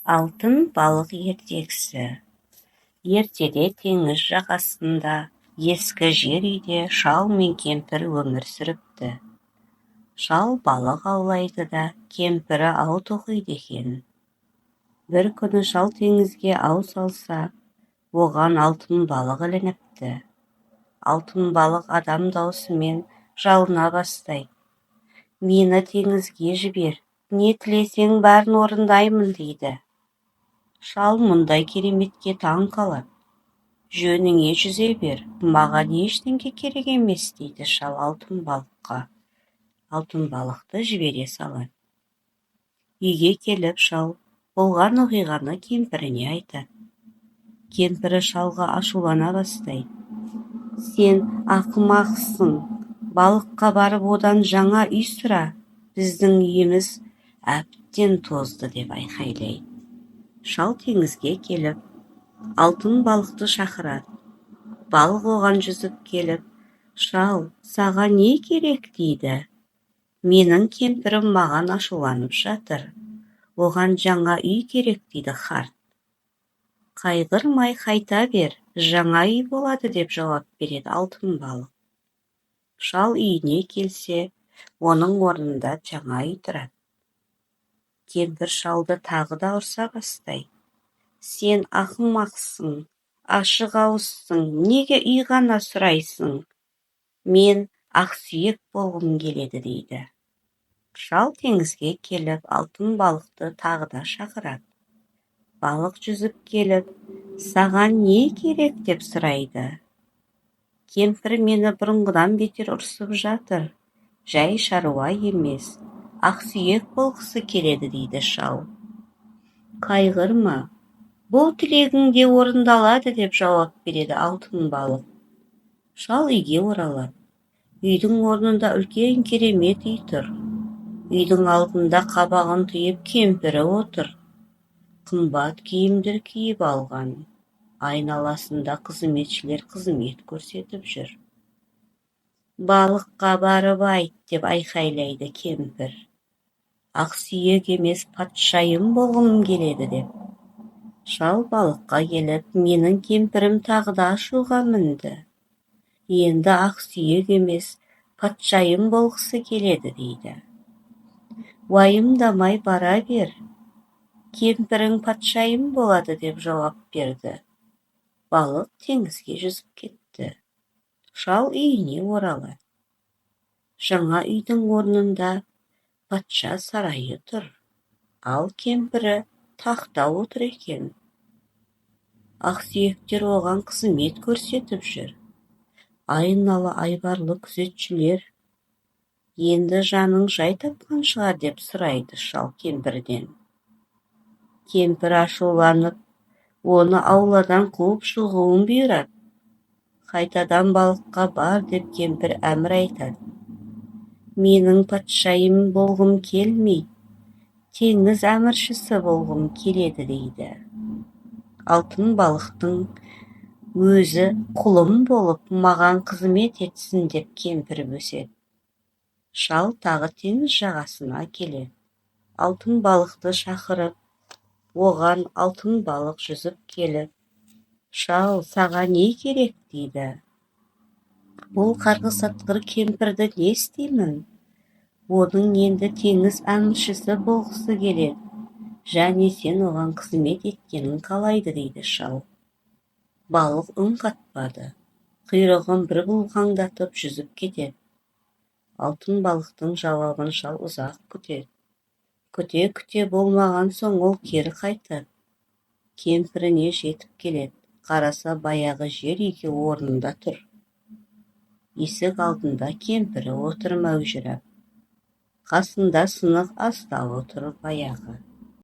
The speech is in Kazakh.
Алтын балық ертегісі. Ертеде теңіз жағасында, ескі жер үйде шал мен кемпір өмір сүріпті. Шал балық аулайды да, кемпірі ау тоқиды екен. Бір күні шал теңізге ау салса, оған алтын балық ілініпті. Алтын балық адам даусымен жалына бастайды. Мені теңізге жібер, не тілесең бәрін орындаймын дейді. Шал мұндай кереметке таң қалады. Жөніңе жүзе бер, маған ештеңе керек емес дейді шал алтын балыққа. Алтын балықты жібере салады. Үйге келіп шал болған оқиғаны кемпіріне айтады. Кемпірі шалға ашулана бастайды. Сен ақымақсың, балыққа барып одан жаңа үй сұра, біздің үйіміз әбден тозды деп айқайлайды. Шал теңізге келіп, алтын балықты шақырады. Балық оған жүзіп келіп, шал, саған не керек дейді. Менің кемпірім маған ашуланып жатыр. Оған жаңа үй керек дейді қарт. Қайғырмай қайта бер, жаңа үй болады деп жауап береді алтын балық. Шал үйіне келсе, оның орнында жаңа үй тұрады. Кемпір шалды тағы да ұрса бастайды. Сен ақымақсың, ашық ауызсың, неге үй ғана сұрайсың? Мен ақсүйек болғым келеді дейді. Шал теңізге келіп, алтын балықты тағы да шақырады. Балық жүзіп келіп, саған не керек деп сұрайды. Кемпір мені бұрынғыдан бетер ұрсып жатыр. Жай шаруа емес, ақсүйек болғысы келеді дейді шал. Қайғырма, бұл тілегің де орындалады деп жауап береді алтын балық. Шал үйге оралады. Үйдің орнында үлкен керемет үй тұр. Үйдің алдында қабағын түйіп кемпірі отыр. Қымбат киімдер киіп алған. Айналасында қызметшілер қызмет көрсетіп жүр. Балыққа барып айт деп айқайлайды кемпір. Ақсүйек емес, патшайым болғым келеді деп. Шал балыққа келіп, менің кемпірім тағы да ашуға мінді. Енді ақсүйек емес, патшайым болғысы келеді дейді. Уайымдамай бара бер. Кемпірің патшайым болады деп жауап берді. Балық теңізге жүзіп кетті. Шал үйіне оралады. Жаңа үйдің орнында патша сарайы тұр. Ал кемпірі тақта отыр екен. Ақсүйектер оған қызмет көрсетіп жүр. Айналы айбарлы күзетшілер. Енді жаның жай тапқан шығар деп сұрайды шал кемпірден. Кемпір ашуланып, оны ауладан қуып шығуын бұйырады. Қайтадан балыққа бар деп кемпір әмір айтады. Менің патшайым болғым келмейді, теңіз әміршісі болғым келеді дейді. Алтын балықтың өзі құлым болып, маған қызмет етсін деп кемпір өседі. Шал тағы теңіз жағасына келеді. Алтын балықты шақырып, оған алтын балық жүзіп келіп, шал, саған не керек дейді. Бұл қарғыс атқыр кемпірді не істеймін? Оның енді теңіз әміршісі болғысы келеді. Және сен оған қызмет еткенін қалайды дейді шал. Балық үн қатпады. Құйрығын бір бұлғаңдатып жүзіп кетеді. Алтын балықтың жауабын шал ұзақ күтеді. Күте-күте болмаған соң ол кері қайтады. Кемпіріне жетіп келеді. Қараса баяғы жер үйге орнында тұр. Есік алдында кемпірі отыр мәужірап. Қасында сынық астауы тұр баяғы.